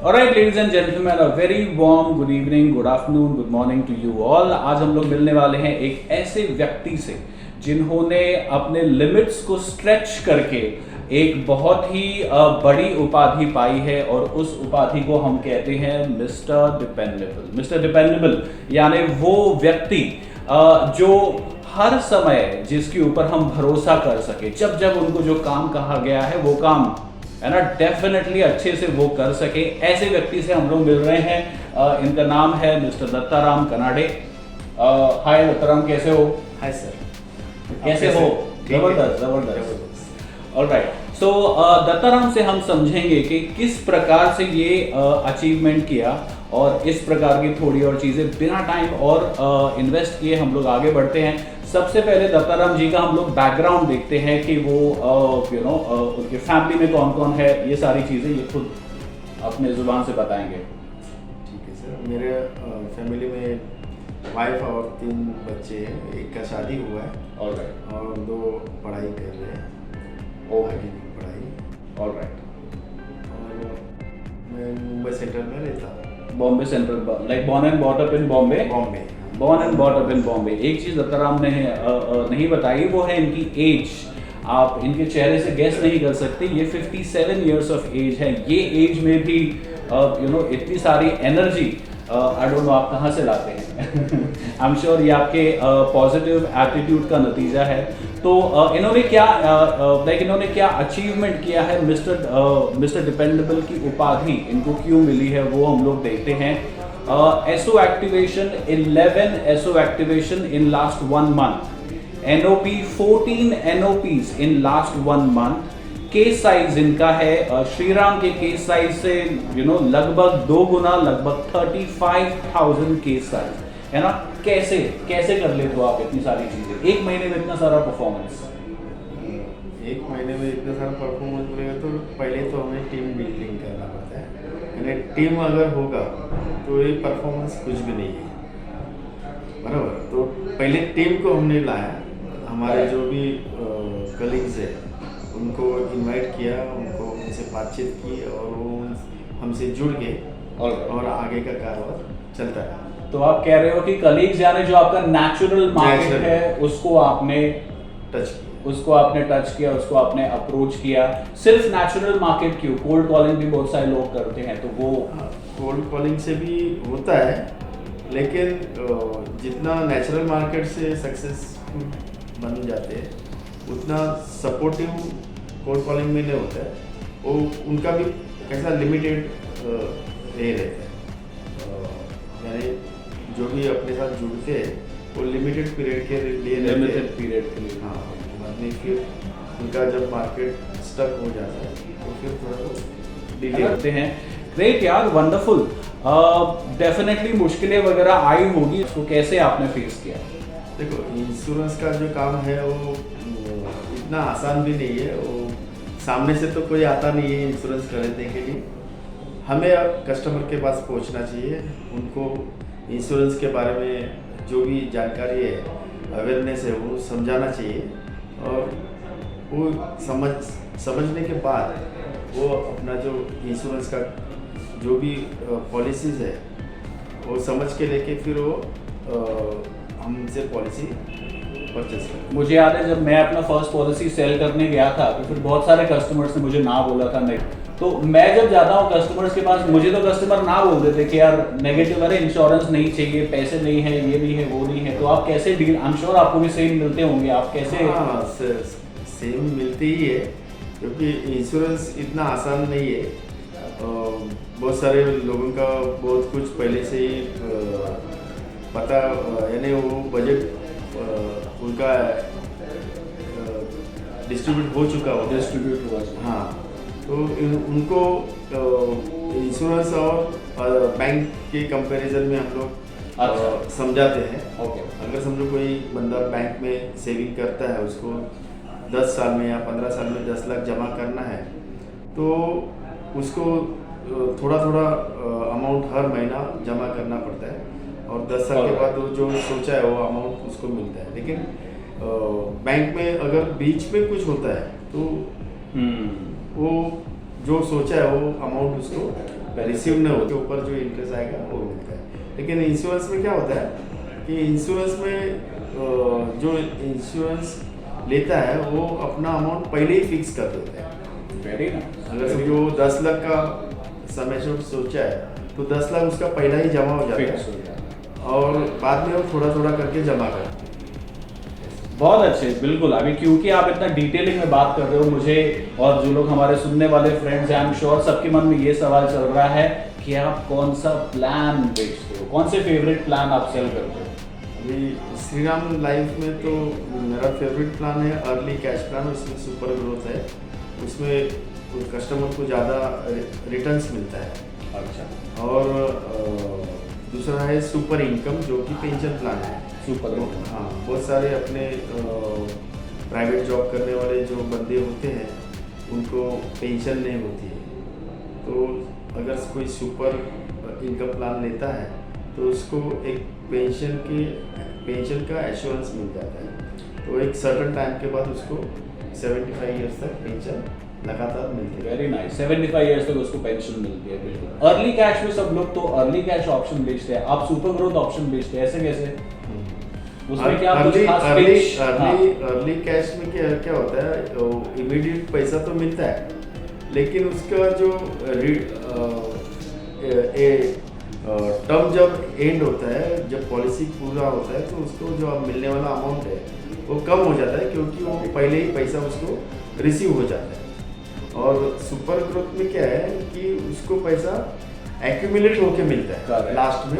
Alright, ladies and gentlemen, a very warm good evening, good afternoon, good morning to you all. आज हम लोग मिलने वाले हैं एक ऐसे व्यक्ति से जिन्होंने अपने लिमिट्स को स्ट्रेच करके एक बहुत ही बड़ी उपाधि पाई है और उस उपाधि को हम कहते हैं मिस्टर डिपेंडेबल। मिस्टर डिपेंडेबल यानी वो व्यक्ति जो हर समय जिसके ऊपर हम भरोसा कर सके, जब जब उनको जो काम कहा गया है वो काम है ना डेफिनेटली अच्छे से वो कर सके, ऐसे व्यक्ति से हम लोग मिल रहे हैं। इनका नाम है मिस्टर दत्ताराम कनाडे। हाय दत्ताराम, कैसे हो? हाय सर, कैसे हो? जबरदस्त जबरदस्त। ऑलराइट, सो दत्ताराम से हम समझेंगे कि किस प्रकार से ये अचीवमेंट किया और इस प्रकार की थोड़ी और चीजें बिना टाइम और इन्वेस्ट किए हम लोग आगे बढ़ते हैं। सबसे पहले दत्ताराम जी का हम लोग बैकग्राउंड देखते हैं कि वो उनके फैमिली में कौन कौन है, ये सारी चीजें ये खुद अपने जुबान से बताएंगे। ठीक है सर। मेरे फैमिली में वाइफ और 3 बच्चे हैं। एक का शादी हुआ है ऑलराइट, और 2 पढ़ाई कर रहे हैं, आगे की पढ़ाई। ऑलराइट। और मैं मुंबई सेंट्रल में रहता हूँ। Bombay central, like born and bought up in Bombay. Bombay, born and bought up in Bombay. एक चीज दत्ताराम ने नहीं बताई, वो है इनकी एज। आप इनके चेहरे से गेस नहीं कर सकते, ये 57 इयर्स ऑफ एज है। ये एज में भी इतनी सारी एनर्जी आई डोंट नो आप कहाँ से लाते हैं। आई एम श्योर ये आपके पॉजिटिव एटीट्यूड का नतीजा है। तो इन्होंने क्या अचीवमेंट किया है, मिस्टर डिपेंडेबल की उपाधि इनको क्यों मिली है वो हम लोग देखते हैं। SO activation 11 SO activation in last 1 month, NOP 14 NOPs in last 1 month। Case size इनका है श्रीराम के केस साइज से लगभग 2 गुना, लगभग 35,000 केस साइज है ना। कैसे कर लेते हो आप इतनी सारी चीजें एक महीने में, इतना सारा परफॉर्मेंस? एक महीने में इतना सारा परफॉर्मेंस मिलेगा तो पहले तो हमें टीम बिल्डिंग करना पड़ता है। यानी टीम अगर होगा तो ये परफॉर्मेंस कुछ भी नहीं है, बराबर। तो पहले टीम को हमने लाया, हमारे जो भी कलीग्स है उनको इनवाइट किया, उनसे बातचीत की और वो हमसे जुड़ गए और आगे का कारोबार चलता है। तो आप कह रहे हो कि कलीग्स यानी जो आपका नेचुरल मार्केट है उसको आपने टच किया, उसको आपने अप्रोच किया। सिर्फ नेचुरल मार्केट क्यों, कोल्ड कॉलिंग भी बहुत सारे लोग करते हैं, तो वो कोल्ड कॉलिंग से भी होता है, लेकिन जितना नेचुरल मार्केट से सक्सेसफुल बन जाते हैं उतना सपोर्टिव कोल्ड कॉलिंग में नहीं होता है। वो उनका भी कैसा लिमिटेड ये रहता है, यानी जो भी अपने साथ जुड़ते हैं वो लिमिटेड पीरियड के लिए हाँ, बाद फिर उनका जब मार्केट स्टक हो जाता है तो फिर थोड़ा डिले करते हैं। ग्रेट यार, वंडरफुल। डेफिनेटली मुश्किलें वगैरह आई होगी, उसको कैसे आपने फेस किया? देखो, इंश्योरेंस का जो काम है वो इतना आसान भी नहीं है। वो सामने से तो कोई आता नहीं है इंश्योरेंस खरीदने के लिए। हमें अब कस्टमर के पास पहुंचना चाहिए, उनको इंश्योरेंस के बारे में जो भी जानकारी है, अवेयरनेस है, वो समझाना चाहिए। और वो समझने के बाद वो अपना जो इंश्योरेंस का जो भी पॉलिसीज़ है वो समझ के लेके फिर वो हमसे पॉलिसी परचेस कर। मुझे याद है जब मैं अपना फर्स्ट पॉलिसी सेल करने गया था तो फिर बहुत सारे कस्टमर्स ने मुझे ना बोला था नहीं। तो मैं जब जाता हूँ कस्टमर्स के पास, मुझे तो कस्टमर ना बोल देते कि यार नेगेटिव, अरे इंश्योरेंस नहीं चाहिए, पैसे नहीं है, ये नहीं है, वो नहीं है। तो आप कैसे डील, आई एम श्योर आपको भी सेम मिलते होंगे, आप कैसे? हाँ, सेम मिलती ही है, क्योंकि इंश्योरेंस इतना आसान नहीं है। बहुत सारे लोगों का बहुत कुछ पहले से ही पता, यानी वो बजट उनका डिस्ट्रीब्यूट हो चुका हो। हाँ, तो उनको इंश्योरेंस और बैंक के कंपैरिजन में हम लोग समझाते हैं। अगर समझो कोई बंदा बैंक में सेविंग करता है, उसको 10 साल में या 15 साल में 10 लाख जमा करना है, तो उसको थोड़ा अमाउंट हर महीना जमा करना पड़ता है और 10 साल के बाद वो जो सोचा है वो अमाउंट उसको मिलता है। लेकिन बैंक में अगर बीच में कुछ होता है तो वो जो सोचा है वो अमाउंट उसको रिसीव नहीं होते, ऊपर जो इंटरेस्ट आएगा वो मिलता है। लेकिन इंश्योरेंस में क्या होता है कि इंश्योरेंस में जो इंश्योरेंस लेता है वो अपना अमाउंट पहले ही फिक्स कर देता है। Very nice. अगर समझो 10 लाख का समय सोचा है तो 10 लाख उसका पहला ही जमा हो जाता फिक्स हो है जाता है। और बाद में वो थोड़ा थोड़ा करके जमा करते हैं। बहुत अच्छे, बिल्कुल। अभी क्योंकि आप इतना डिटेलिंग में बात कर रहे हो, मुझे और जो लोग हमारे सुनने वाले फ्रेंड्स हैं, आई एम श्योर सबके मन में ये सवाल चल रहा है कि आप कौन सा प्लान बेचते हो, कौन से फेवरेट प्लान आप सेल करते हो? अभी श्रीराम लाइफ में तो मेरा फेवरेट प्लान है अर्ली कैश प्लान। उसमें सुपर ग्रोथ है, उसमें कस्टमर को ज़्यादा रिटर्न्स मिलता है। अच्छा। और दूसरा है सुपर इनकम जो कि पेंशन प्लान है। सुपर। हाँ, बहुत सारे अपने प्राइवेट जॉब करने वाले जो बंदे होते हैं उनको पेंशन नहीं होती है, तो अगर कोई सुपर इनकम प्लान लेता है तो उसको एक पेंशन का एश्योरेंस मिल जाता है। तो एक सर्टेन टाइम के बाद उसको 75 ईयर्स तक पेंशन लगातार मिलती है। Very nice. 75 ईयर्स तक उसको पेंशन मिलती है। बिल्कुल। अर्ली कैश में सब लोग तो अर्ली कैश ऑप्शन बेचते हैं, आप सुपर ग्रोथ ऑप्शन बेचते हैं, ऐसे कैसे? उसमें क्या कुछ खास pitch? अर्ली कैश में क्या होता है, इमीडिएट पैसा तो मिलता है, लेकिन उसका जो टर्म जब एंड होता है, जब पॉलिसी पूरा होता है, तो उसको जो मिलने वाला अमाउंट है वो कम हो जाता है, क्योंकि वो पहले ही पैसा उसको रिसीव हो जाता है। और सुपर ग्रोथ में क्या है कि उसको पैसा एक्यूमुलेट होके मिलता है, लास्ट में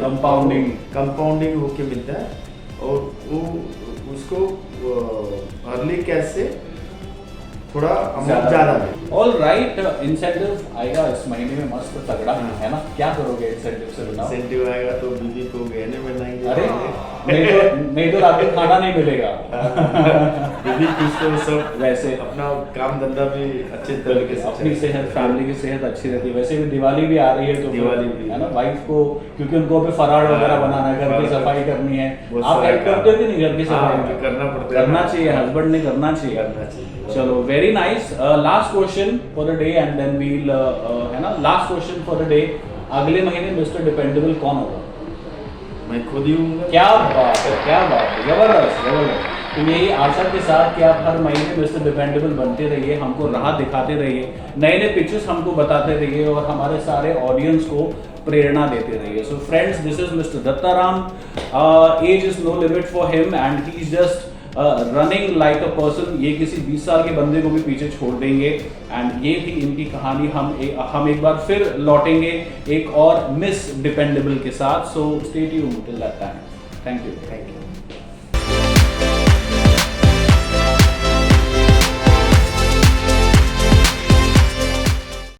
कंपाउंडिंग होके मिलता है, और वो उसको अर्ली कैश से थोड़ा अमाउंट ज़्यादा है। All right. इंसेंटिव आएगा इस महीने में मस्त तगड़ा, है ना? क्या करोगे इंसेंटिव से? बताओ। इंसेंटिव आएगा तो बीवी को गहने बनाएंगे। अरे नहीं तो रात को खाना नहीं मिलेगा। बीवी कुछ तो सब वैसे अपना काम धंधा भी अच्छे तरीके से अपनी सेहत, फैमिली की सेहत अच्छी रहती है। वैसे भी दिवाली भी आ रही है, तो दिवाली भी है ना, वाइफ को, क्योंकि उनको अभी फराळ वगैरह बनाना है, घर की सफाई करनी है। आप हेल्प करते हो कि नहीं घर की सफाई में? करना पड़ता है, करना चाहिए, हस्बैंड ने करना चाहिए। चलो, very nice. Last question for the day and then we'll, है ना, last question for the day. अगले महीने मिस्टर डिपेंडेबल कौन होगा? मैं खुद ही हूँ। क्या बात है, क्या बात है, जबरदस्त जबरदस्त। तो यही आशा के साथ कि आप हर महीने मिस्टर डिपेंडेबल बनते रहिए, हमको राह दिखाते रहिए, नए नए पिचेस हमको बताते रहिए और हमारे सारे ऑडियंस को प्रेरणा देते रहिए। So friends, this is mister Dattaram. Age is no limit for him and he is just running like a person. ये किसी 20 साल के बंदे को भी पीछे छोड़ देंगे। एंड ये थी इनकी कहानी। हम एक बार फिर लौटेंगे एक और मिस डिपेंडेबल के साथ। So stay tuned till that time. Thank you.